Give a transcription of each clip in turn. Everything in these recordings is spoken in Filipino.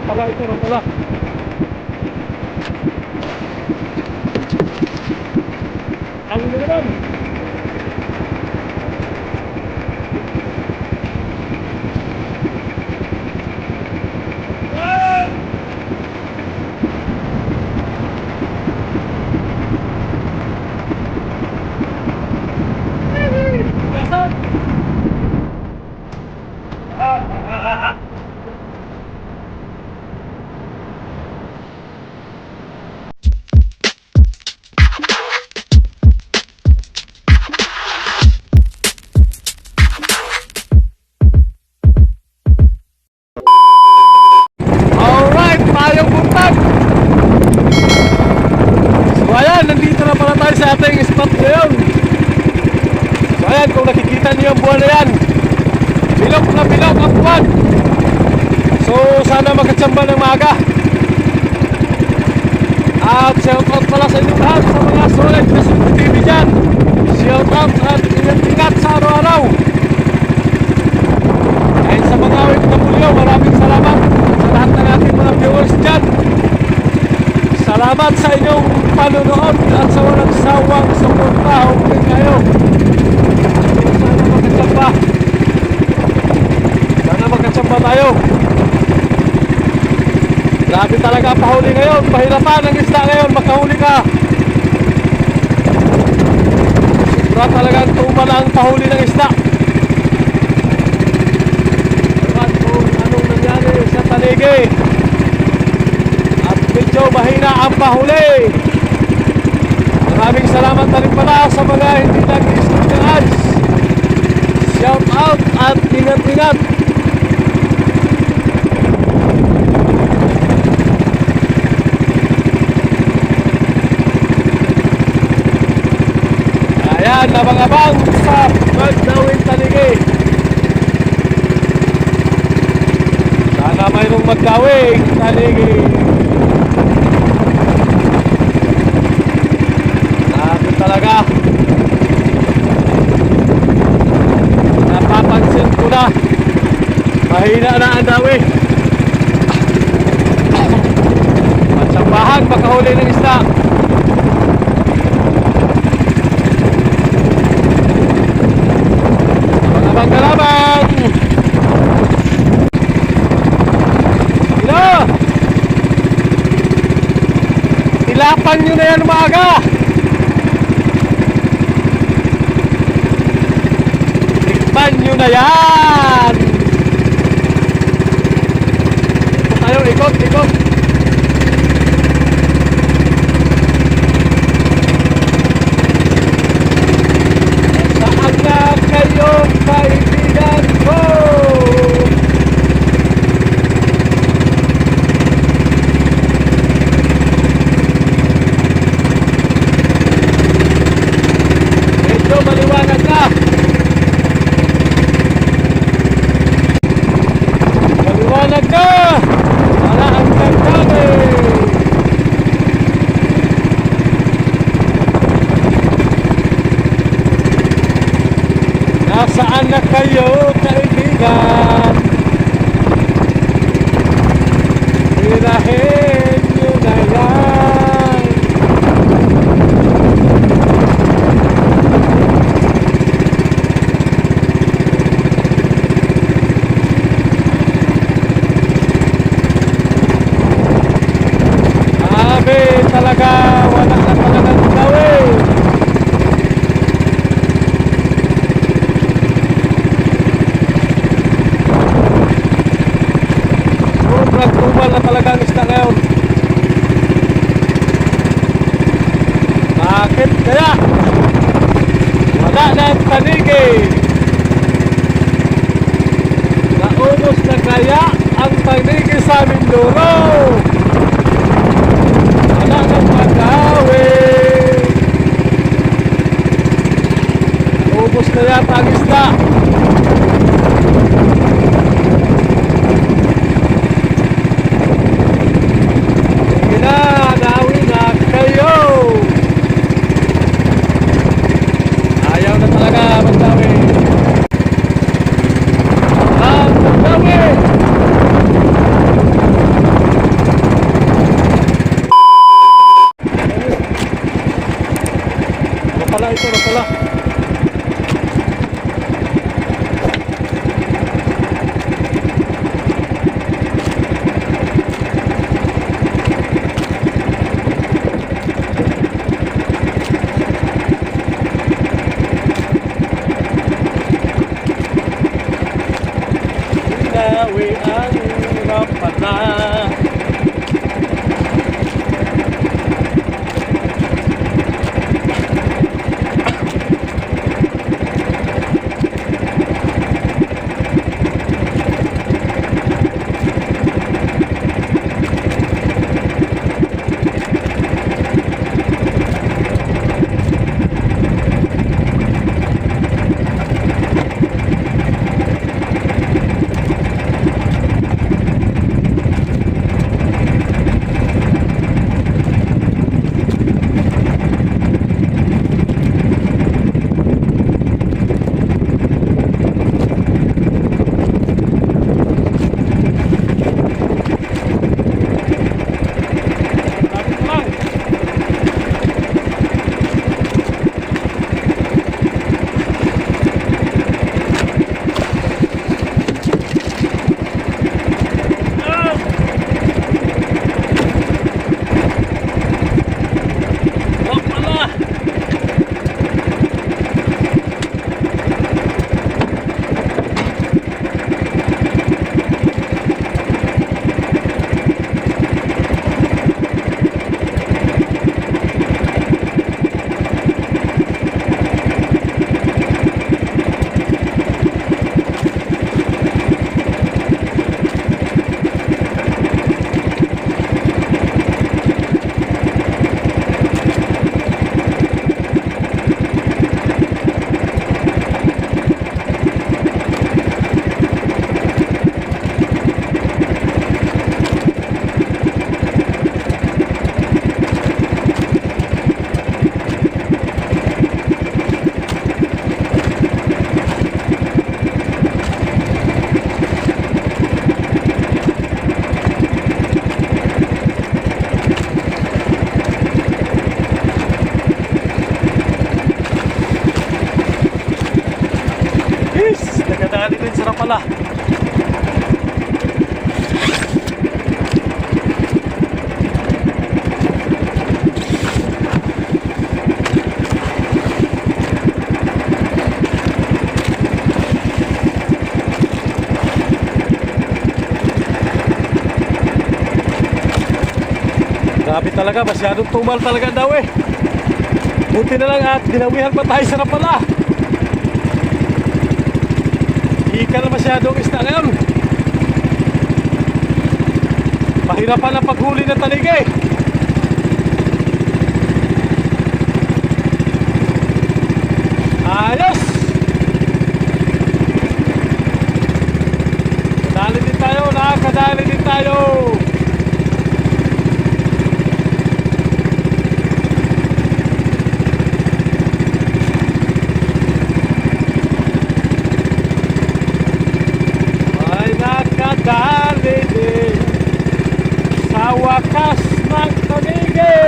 pala, ito na pala. Ano na naman? Alright, tayong buntag. So ayan, nandito na pala tayo sa ating spot ngayon. So ayan, kung nakikita niyo yung buwan na yan, bilog na bilog ang buwan. So sana magkatsamba ng maaga. At shout out pala sa inyong lahat sa mga solid na TV dyan. Shout out at ingat-ingat sa araw-araw. Dahil sa mga OFW, maraming salamat sa lahat ng ating mga viewers dyan. Salamat sa inyong panunood at sa walang sawang suporta. Okay kayo. Sana magkatsamba. Sana magkatsamba tayo. Grabe talaga ang pahuli ngayon. Pahirapan ang isda ngayon. Makahuli ka. Sobra talagang tumal ang pahuli ng isda. At kung anong nangyari sa tanigi. At medyo mahina ang pahuli. Maraming salamat na rin pala sa mga hindi nag-i-skip ng ads. Shout out at ingat-ingat. Ayan, abang-abang sa Magdawing Tanigi. Sana mayroong Magdawing Tanigi. Grabe talaga. Napapansin ko na mahina na ang dawi. Matsambahan makahuli ng isda. Kalabang! Ilo! Ilapan nyo na yan maaga! Tikman nyo na yan! Ito tayo, ikot, ikot! Saan na kayo kaibigan ko? Medyo maliwanag na. Maliwanag na. Para ang gagawin. Nasaan na kayo, kaibigan? Tirahin nyo na yan. Grabe talaga, wala na talagang gawin. Tumal na talaga ang isda ngayon. Bakit kaya? Wala na ang tanigi. Naubos na kaya ang tanigi sa Mindoro. Wala na magawin. Naubos na yata ang isda. Dawi na kayo. Ayaw na talaga magdawi. Magdawi. binawi ang rapala. Nakadali din sa Rapala. Grabe talaga, masyadong tumal talaga daw eh. Buti na lang at dinawihan pa tayo sa Rapala. Hindi ka na masyadong isda ngayon. Pahirapan ang paghuli ng taligi. Ayos! Kadali din tayo, nakakadali din tayo. Dali din sa wakas ng taligi.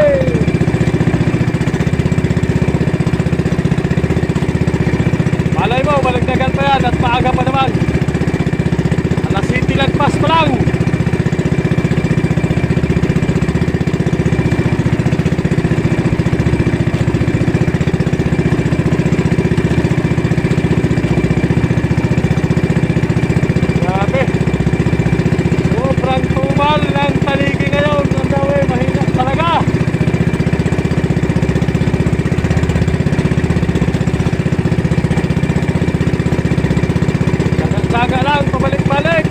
Malay mo, malagdagan pa yan at maaga pa naman. Alas 7 lagpas pa lang. Saga lang, pabalik-balik.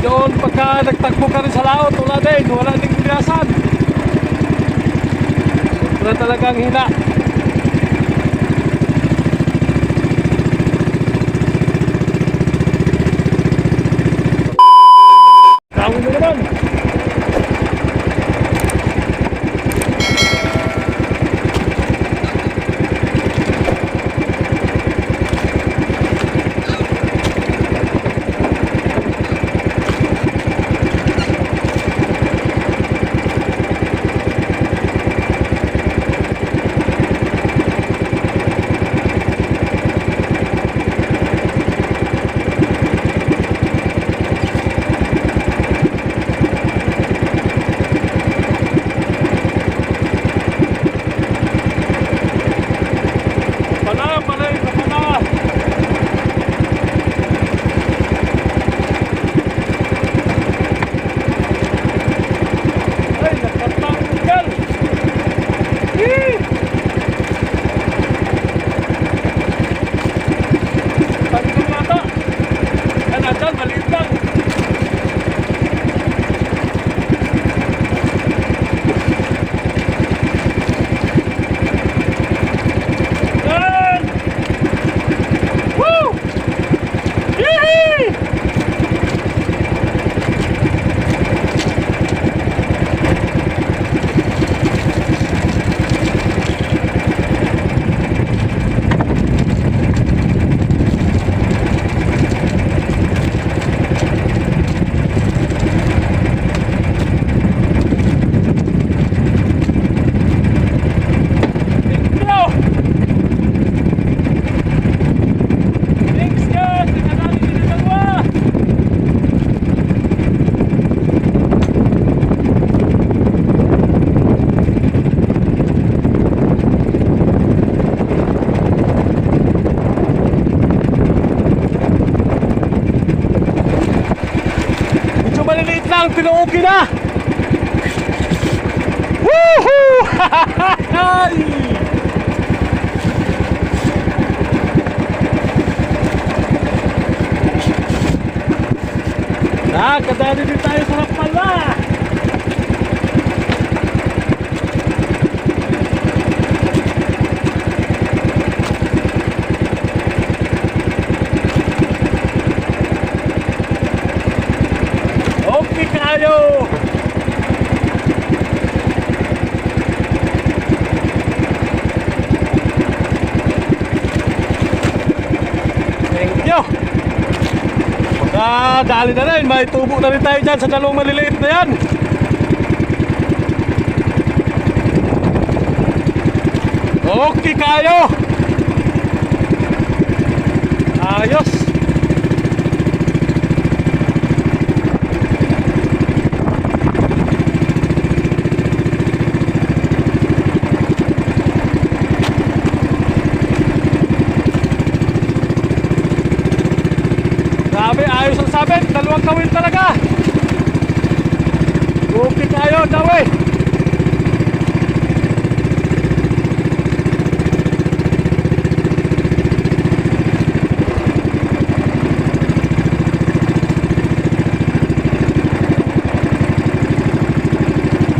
Doon pagka nagtagpo ka rin sa laot, wala din biyasan. Sobra talagang hina. Tawin mo naman. Pero okay na. Woohoo! Nakadali din tayo sa pala. Okay kayo. Thank you. Dali na rin, may tubo na rin tayo dyan sa dalawang maliliit na yan. Okay kayo. Ayos. Grabe, ayos ang sabit. Dalawang kawin talaga. Okay kayo, dawe.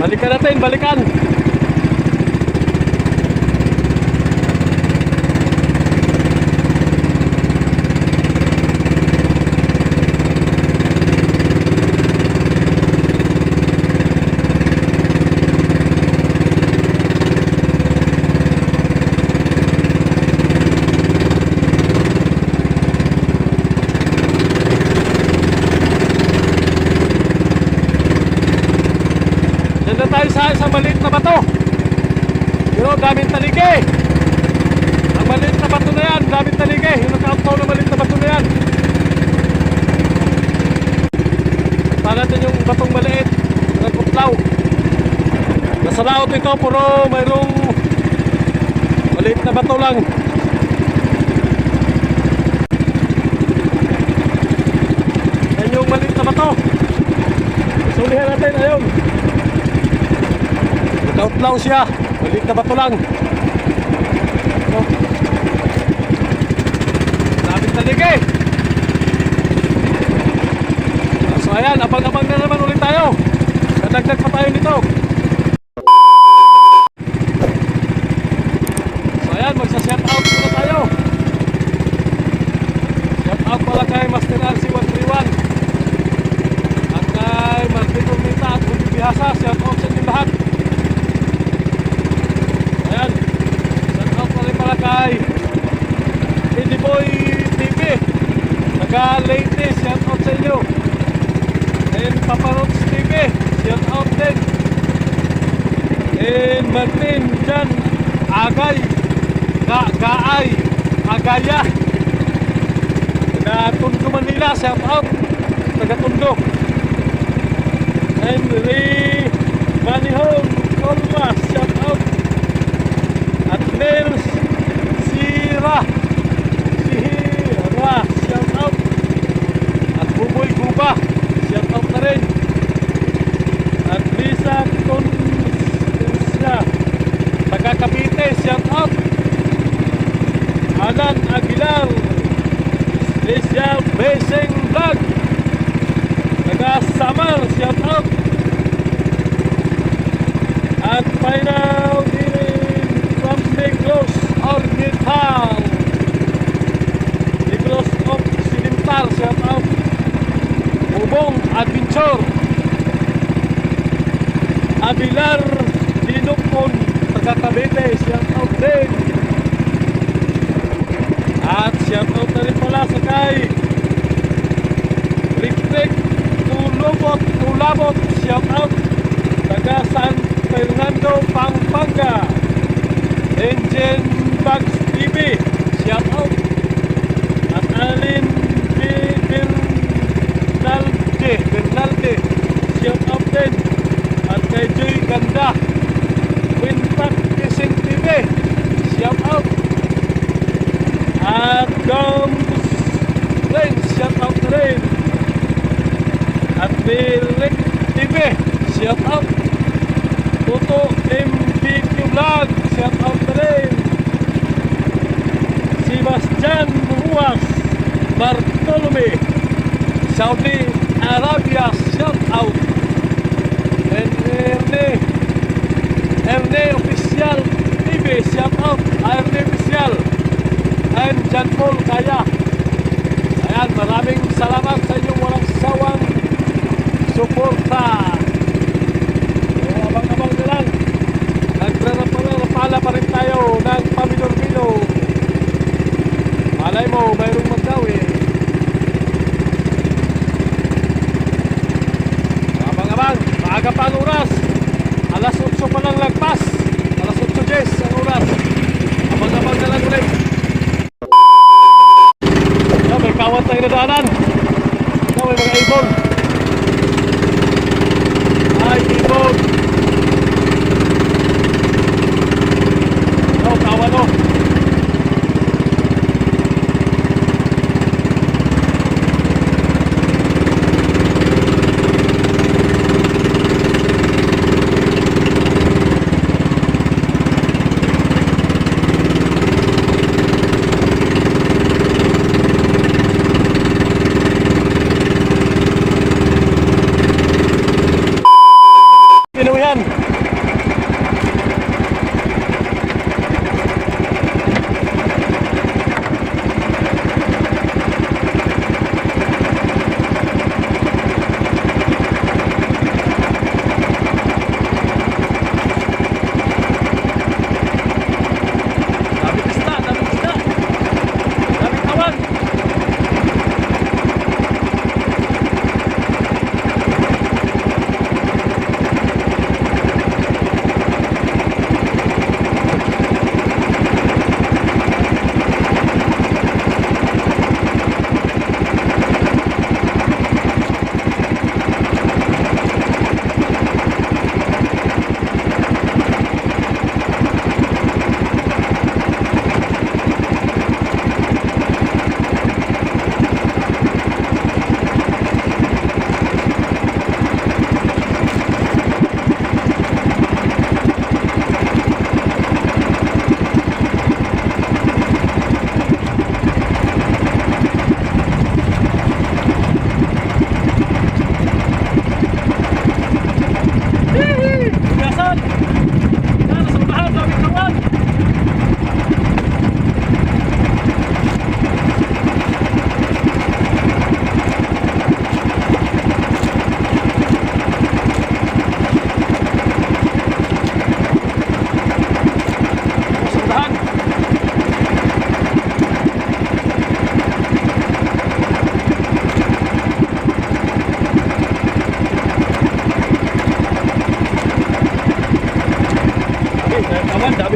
Balikan natin, balikan. Nandun tayo sa maliit na bato. Pero daming talike. Ang maliit na bato na yan, daming talike. Yung nakautaw na maliit na bato na yan. Para natin yung batong maliit. Nagkutlaw. Nasa laot ito, puro mayroong maliit na bato lang. Yan yung maliit na bato. Sulihan natin, ayun. Nag-outlaw siya. Maliit na bato lang. Daming talig eh. So ayan, abang-abang na naman ulit tayo. Nadagdag pa tayo nito. Boy TV, taga Leyte, shout out sa inyo. And Papa Rox TV, shout out din. And Martin Jan Agay, Gaay, Agaya, taga Tondo Manila, shout out, taga Tondo. And Ray Manihong Colma, shout out. At Nels Sira, shout out. At Buboy Guba, shout out na rin. At Lisa Consia, taga Cavite, shout out. Alan Aguilar, Special Basing Vlog, taga Samar, shout out. At final din from Negros Orbital, Negros Occidental, shout out. Bubong Adventure, Abilar Dinukon, taga Cavite, shout out din. At shout out na rin pala sa kay Rick Tulabot, shout out, taga San Fernando, Pampanga. Engine Bugs TV, shout out. At Alin Bernalde, shout out din. At kay Joy Ganda, Winpack Kissing TV, shout out. At Goms Rain, shout out rin. At Rick TV, shout out. Toto MPQ Vlog, shout out na rin. Sebastian Ruas Bartolome, Saudi Arabia, shout out. And Erne Official TV, shout out. Erne Official and John Paul Kaya. Ayan, maraming salamat sa inyong walang sawang suporta. Abang-abang na lang. Nagpapala pa rin tayo ng paminor-milo. Malay mo, mayroong magdawin. Abang-abang, maaga pa ang oras. Alas 8 pa lang lagpas. Alas 8:10 ang oras. Abang-abang na lang ulit. May kawat na inadaanan. May mga ibon. Ay, ibon. Kawan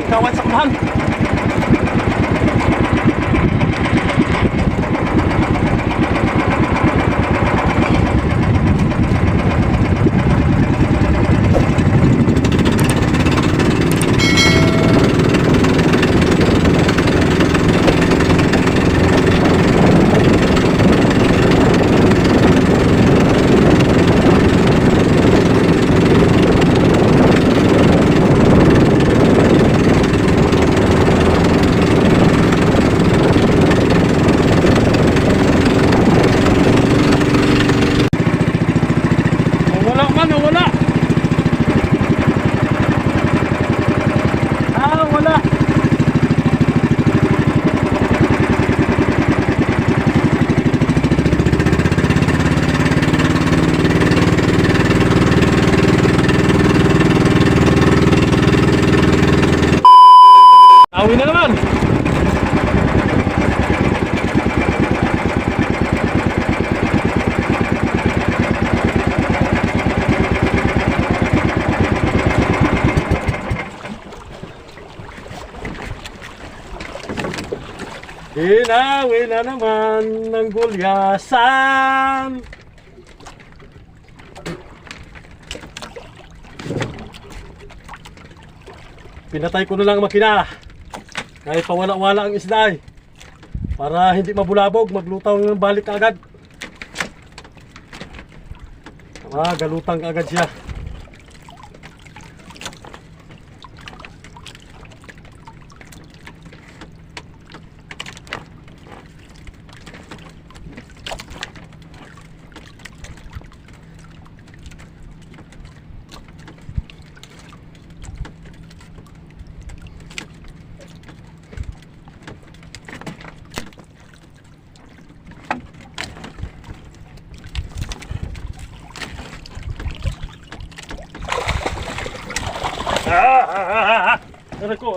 kawan sa kunahan. Wala. Wala. Awi na naman. Inawi na naman ng gulyasan. Pinatay ko na lang ang makina. Kahit pawala-wala ang isda ay. Para hindi mabulabog, maglutaw ng balik agad. Galutang agad siya.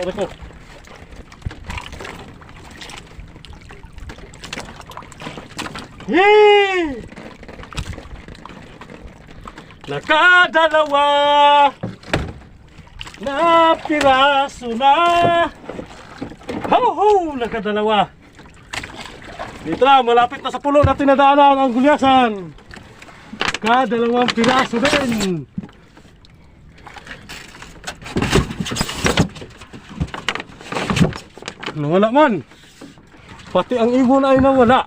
Aray ko. Yay! Nakadalawa na piraso na. Ho! Nakadalawa. Dito na, malapit na sa pulo na tinadaanan ang gulyasan. Kadalawang piraso din. Nawala man. Pati ang ibon ay nawala.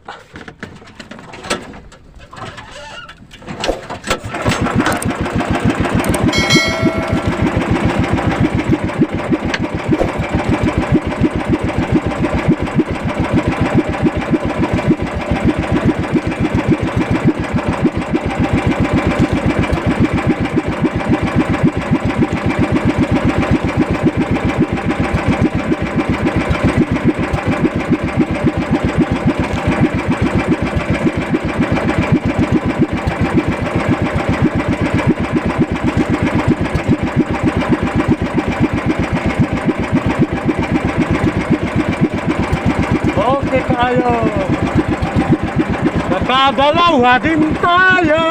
Tayo. Nakadalawa din tayo.